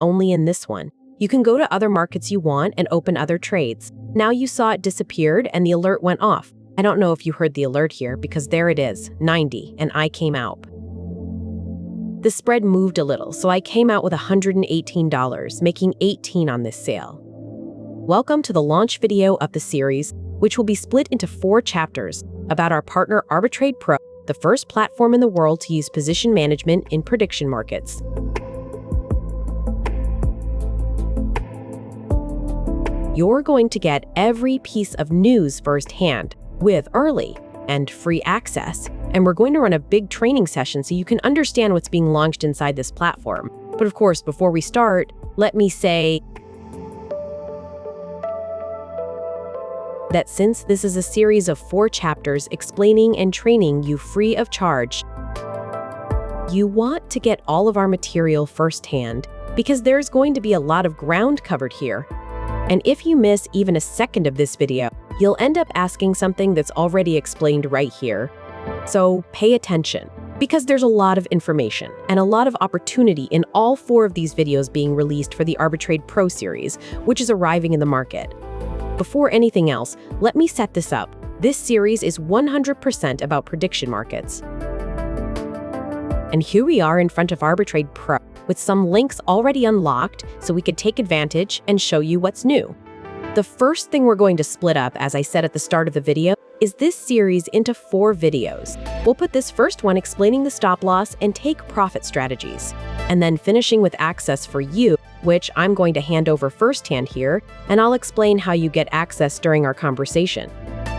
only in this one. You can go to other markets you want and open other trades. Now you saw it disappeared and the alert went off. I don't know if you heard the alert here because there it is, 90, and I came out. The spread moved a little, so I came out with $118, making 18 on this sale. Welcome to the launch video of the series, which will be split into 4 chapters about our partner Arbitrade Pro, the first platform in the world to use position management in prediction markets. You're going to get every piece of news firsthand with early and free access, and we're going to run a big training session so you can understand what's being launched inside this platform. But of course, before we start, let me say that since this is a series of 4 chapters explaining and training you free of charge, you want to get all of our material firsthand because there's going to be a lot of ground covered here. And if you miss even a second of this video, you'll end up asking something that's already explained right here. So pay attention, because there's a lot of information and a lot of opportunity in all 4 of these videos being released for the Arbitrade Pro series, which is arriving in the market. Before anything else, let me set this up. This series is 100% about prediction markets. And here we are in front of Arbitrade Pro, with some links already unlocked so we could take advantage and show you what's new. The first thing we're going to split up, as I said at the start of the video, is this series into 4 videos. We'll put this first one explaining the stop loss and take profit strategies, and then finishing with access for you, which I'm going to hand over firsthand here, and I'll explain how you get access during our conversation.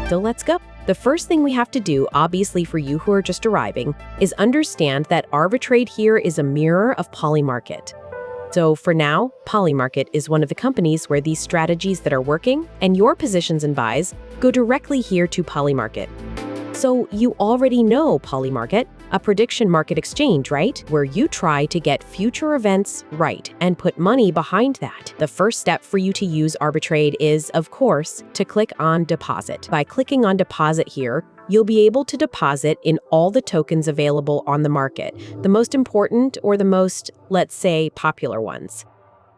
So let's go. The first thing we have to do, obviously for you who are just arriving, is understand that Arbitrade here is a mirror of Polymarket. So for now, Polymarket is one of the companies where these strategies that are working and your positions and buys go directly here to Polymarket. So you already know Polymarket, a prediction market exchange, right? Where you try to get future events right and put money behind that. The first step for you to use Arbitrade is, of course, to click on Deposit. By clicking on Deposit here, you'll be able to deposit in all the tokens available on the market, the most important or the most, let's say, popular ones.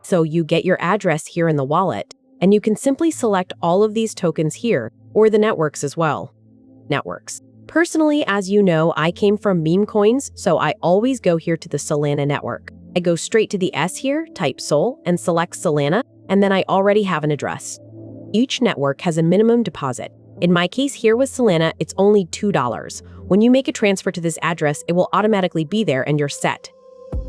So you get your address here in the wallet, and you can simply select all of these tokens here, or the networks as well. Networks. Personally, as you know, I came from meme coins, so I always go here to the Solana network. I go straight to the S here, type Sol, and select Solana, and then I already have an address. Each network has a minimum deposit. In my case here with Solana, it's only $2. When you make a transfer to this address, it will automatically be there and you're set.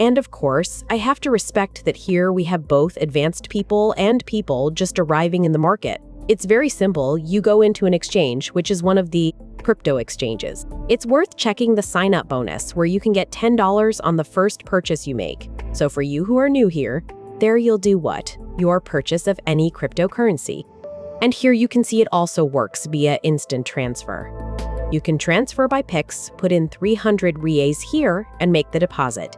And of course, I have to respect that here we have both advanced people and people just arriving in the market. It's very simple. You go into an exchange, which is one of the crypto exchanges. It's worth checking the sign-up bonus, where you can get $10 on the first purchase you make. So for you who are new here, there you'll do what? Your purchase of any cryptocurrency. And here you can see it also works via instant transfer. You can transfer by Pix, put in 300 reais here, and make the deposit.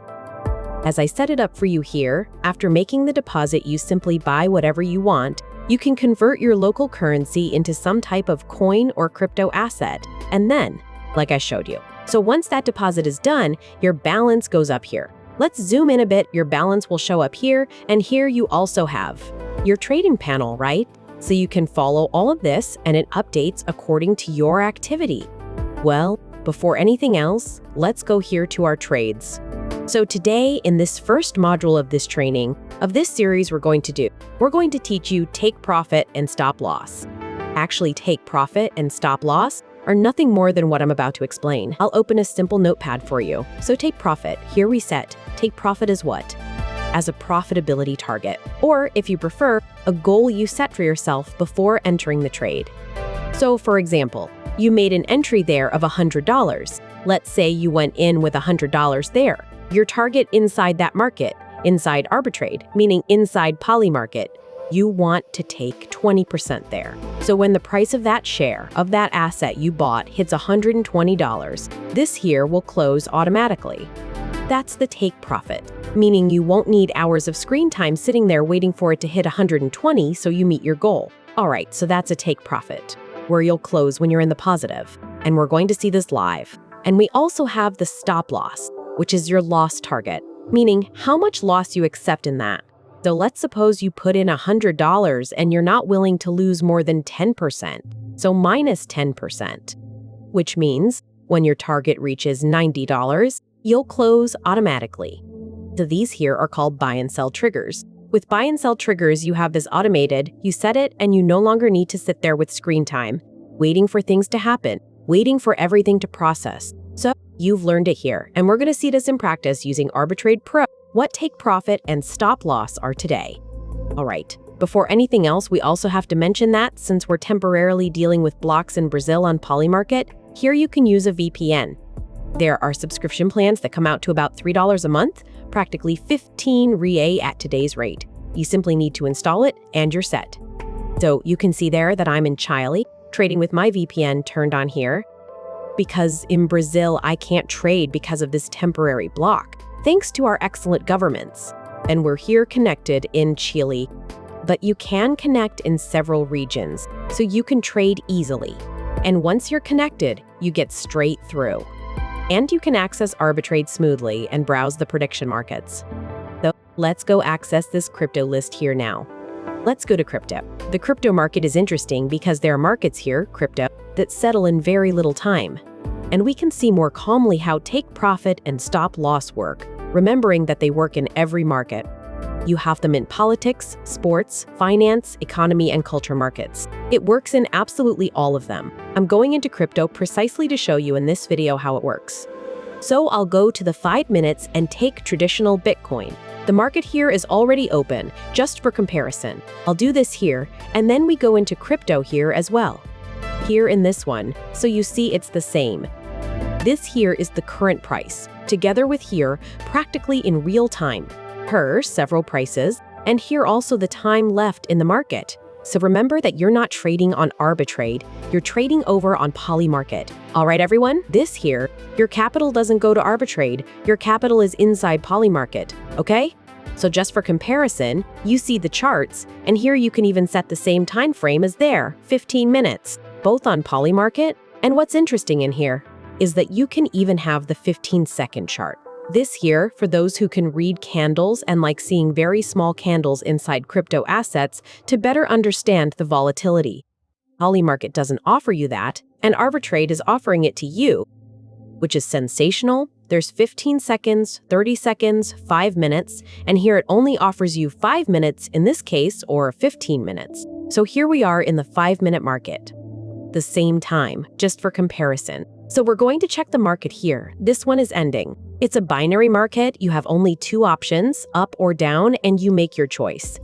As I set it up for you here, after making the deposit, you simply buy whatever you want. You can convert your local currency into some type of coin or crypto asset, and then, like I showed you. So once that deposit is done, your balance goes up here. Let's zoom in a bit. Your balance will show up here, and here you also have your trading panel, right? So you can follow all of this, and it updates according to your activity. Well, before anything else, let's go here to our trades. So today, in this first module of this training, of this series we're going to teach you take profit and stop loss. Actually, take profit and stop loss are nothing more than what I'm about to explain. I'll open a simple notepad for you. So take profit, here we set. Take profit as what? As a profitability target, or if you prefer, a goal you set for yourself before entering the trade. So for example, you made an entry there of $100. Let's say you went in with $100 there. Your target inside that market, inside Arbitrade, meaning inside Polymarket, you want to take 20% there. So when the price of that share, of that asset you bought hits $120, this here will close automatically. That's the take profit, meaning you won't need hours of screen time sitting there waiting for it to hit 120 so you meet your goal. All right, so that's a take profit, where you'll close when you're in the positive. And we're going to see this live. And we also have the stop loss, which is your loss target, meaning how much loss you accept in that. So let's suppose you put in $100 and you're not willing to lose more than 10%, so minus 10%, which means when your target reaches $90, you'll close automatically. So these here are called buy and sell triggers. With buy and sell triggers, you have this automated, you set it, and you no longer need to sit there with screen time, waiting for things to happen, waiting for everything to process. So you've learned it here, and we're going to see this in practice using Arbitrade Pro. What take profit and stop loss are today. All right, before anything else, we also have to mention that since we're temporarily dealing with blocks in Brazil on Polymarket, here you can use a VPN. There are subscription plans that come out to about $3 a month, practically 15 reais at today's rate. You simply need to install it and you're set. So you can see there that I'm in Chile, trading with my VPN turned on here, because in Brazil I can't trade because of this temporary block, thanks to our excellent governments. And we're here connected in Chile, but you can connect in several regions, so you can trade easily. And once you're connected, you get straight through. And you can access Arbitrade smoothly and browse the prediction markets. So let's go access this crypto list here now. Let's go to crypto. The crypto market is interesting because there are markets here, crypto, that settle in very little time. And we can see more calmly how take profit and stop loss work, remembering that they work in every market. You have them in politics, sports, finance, economy, and culture markets. It works in absolutely all of them. I'm going into crypto precisely to show you in this video how it works. So I'll go to the 5 minutes and take traditional Bitcoin. The market here is already open, just for comparison. I'll do this here, and then we go into crypto here as well. Here in this one, so you see it's the same. This here is the current price, together with here, practically in real time. Here, several prices, and here also the time left in the market. So remember that you're not trading on Arbitrade, you're trading over on Polymarket. All right, everyone, this here, your capital doesn't go to Arbitrade, your capital is inside Polymarket, okay? So just for comparison, you see the charts, and here you can even set the same time frame as there, 15 minutes, both on Polymarket. And what's interesting in here is that you can even have the 15-second chart. This here, for those who can read candles and like seeing very small candles inside crypto assets to better understand the volatility. Polymarket doesn't offer you that, and Arbitrade is offering it to you, which is sensational. There's 15 seconds, 30 seconds, 5 minutes, and here it only offers you 5 minutes in this case, or 15 minutes. So here we are in the 5-minute market. The same time, just for comparison. So we're going to check the market here. This one is ending. It's a binary market. You have only 2 options, up or down, and you make your choice.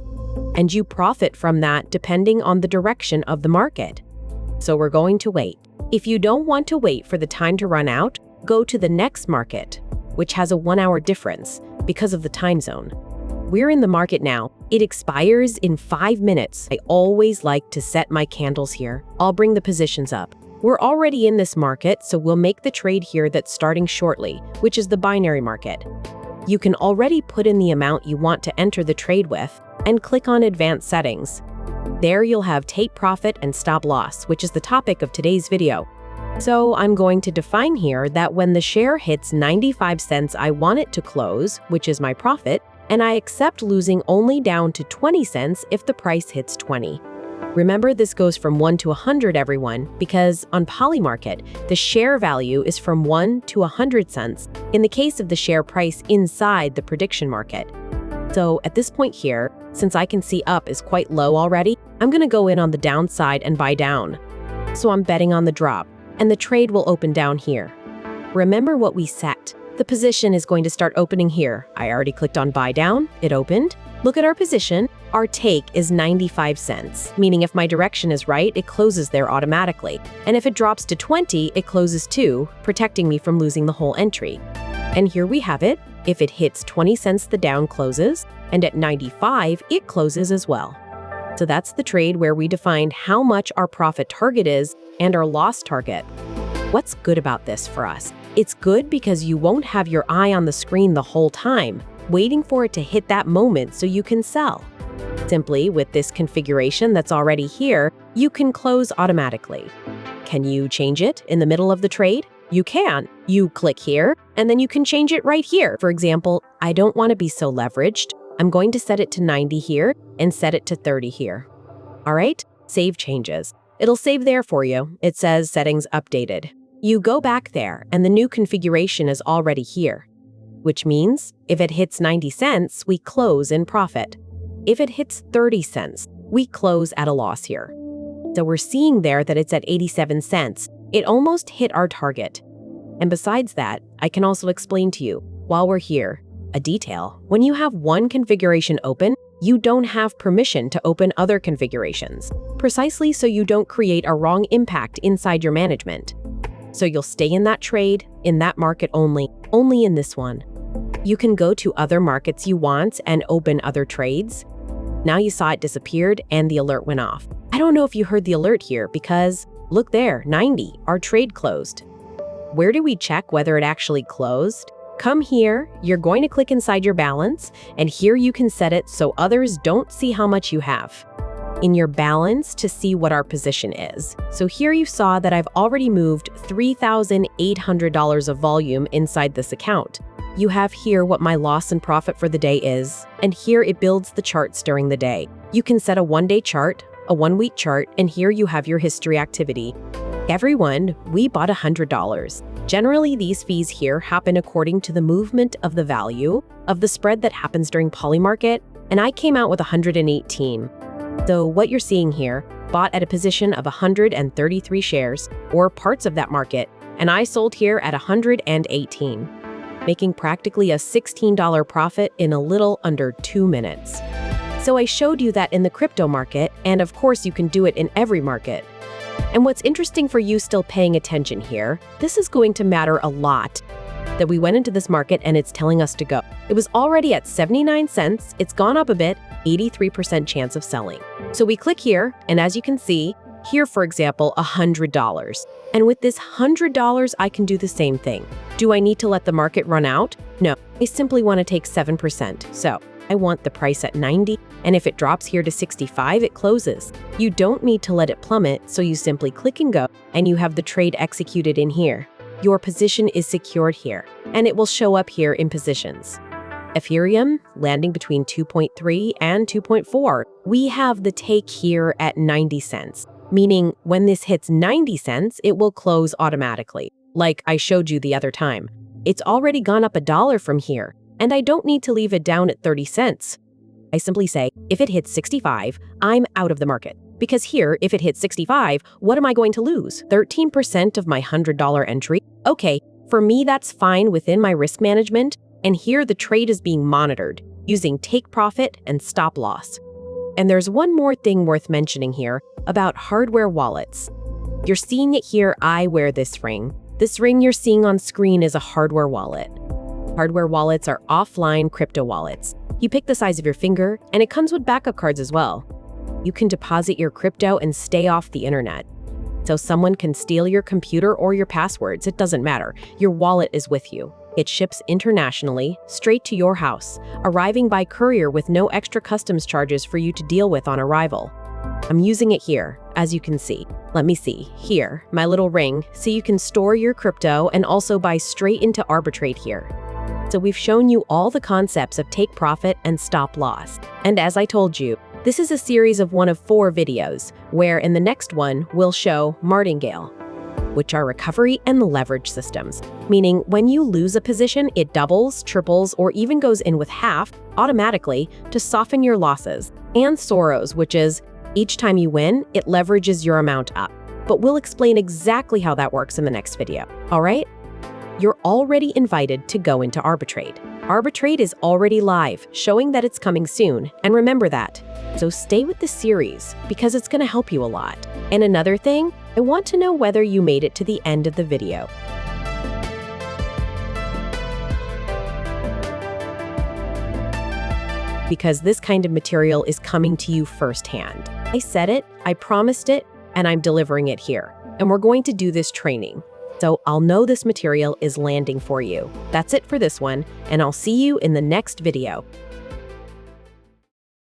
And you profit from that depending on the direction of the market. So we're going to wait. If you don't want to wait for the time to run out, go to the next market, which has a 1-hour difference because of the time zone. We're in the market now. It expires in 5 minutes. I always like to set my candles here. I'll bring the positions up. We're already in this market, so we'll make the trade here that's starting shortly, which is the binary market. You can already put in the amount you want to enter the trade with and click on Advanced Settings. There you'll have take profit and stop loss, which is the topic of today's video. So I'm going to define here that when the share hits 95 cents, I want it to close, which is my profit, and I accept losing only down to 20 cents if the price hits 20. Remember, this goes from 1 to 100, everyone, because on Polymarket, the share value is from 1 to 100 cents in the case of the share price inside the prediction market. So at this point here, since I can see up is quite low already, I'm going to go in on the downside and buy down. So I'm betting on the drop, and the trade will open down here. Remember what we set. The position is going to start opening here. I already clicked on buy down, it opened. Look at our position. Our take is 95 cents, meaning if my direction is right, it closes there automatically. And if it drops to 20, it closes too, protecting me from losing the whole entry. And here we have it. If it hits 20 cents, the down closes, and at 95, it closes as well. So that's the trade where we defined how much our profit target is and our loss target. What's good about this for us? It's good because you won't have your eye on the screen the whole time, waiting for it to hit that moment so you can sell. Simply, with this configuration that's already here, you can close automatically. Can you change it in the middle of the trade? You can. You click here, and then you can change it right here. For example, I don't want to be so leveraged. I'm going to set it to 90 here and set it to 30 here. All right, save changes. It'll save there for you. It says settings updated. You go back there and the new configuration is already here, which means if it hits 90 cents, we close in profit. If it hits 30 cents, we close at a loss here. So we're seeing there that it's at 87 cents. It almost hit our target. And besides that, I can also explain to you, while we're here, a detail. When you have one configuration open, you don't have permission to open other configurations, precisely so you don't create a wrong impact inside your management. So you'll stay in that trade, in that market only in this one. You can go to other markets you want and open other trades. Now you saw it disappeared and the alert went off. I don't know if you heard the alert here because, look there, 90, our trade closed. Where do we check whether it actually closed? Come here, you're going to click inside your balance, and here you can set it so others don't see how much you have. In your balance to see what our position is. So here you saw that I've already moved $3,800 of volume inside this account. You have here what my loss and profit for the day is, and here it builds the charts during the day. You can set a one-day chart, a one-week chart, and here you have your history activity. Everyone, we bought $100. Generally, these fees here happen according to the movement of the value of the spread that happens during Polymarket, and I came out with 118. So what you're seeing here, bought at a position of 133 shares, or parts of that market, and I sold here at 118, making practically a $16 profit in a little under 2 minutes. So I showed you that in the crypto market, and of course you can do it in every market. And what's interesting for you still paying attention here, this is going to matter a lot, that we went into this market and it's telling us to go. It was already at 79 cents, it's gone up a bit, 83% chance of selling. So we click here, and as you can see, here for example, $100. And with this $100, I can do the same thing. Do I need to let the market run out? No, I simply want to take 7%. So I want the price at 90, and if it drops here to 65, it closes. You don't need to let it plummet, so you simply click and go, and you have the trade executed in here. Your position is secured here, and it will show up here in positions. Ethereum, landing between 2.3 and 2.4. We have the take here at 90 cents, meaning when this hits 90 cents, it will close automatically, like I showed you the other time. It's already gone up $1 from here, and I don't need to leave it down at 30 cents. I simply say, if it hits 65, I'm out of the market. Because here, if it hits 65, what am I going to lose? 13% of my $100 entry? Okay, for me that's fine within my risk management, and here the trade is being monitored, using take profit and stop loss. And there's one more thing worth mentioning here about hardware wallets. You're seeing it here, I wear this ring. This ring you're seeing on screen is a hardware wallet. Hardware wallets are offline crypto wallets. You pick the size of your finger, and it comes with backup cards as well. You can deposit your crypto and stay off the internet. So someone can steal your computer or your passwords, it doesn't matter. Your wallet is with you. It ships internationally, straight to your house, arriving by courier with no extra customs charges for you to deal with on arrival. I'm using it here, as you can see. Let me see. Here, my little ring, so you can store your crypto and also buy straight into Arbitrade here. So we've shown you all the concepts of take profit and stop loss. And as I told you, this is a series of one of 4 videos, where in the next one, we'll show martingale, which are recovery and leverage systems, meaning when you lose a position, it doubles, triples, or even goes in with half automatically to soften your losses, and Soros, which is each time you win, it leverages your amount up. But we'll explain exactly how that works in the next video, all right? You're already invited to go into Arbitrade. Arbitrade is already live, showing that it's coming soon, and remember that. So stay with the series, because it's going to help you a lot. And another thing, I want to know whether you made it to the end of the video. Because this kind of material is coming to you firsthand. I said it, I promised it, and I'm delivering it here. And we're going to do this training. So I'll know this material is landing for you. That's it for this one, and I'll see you in the next video.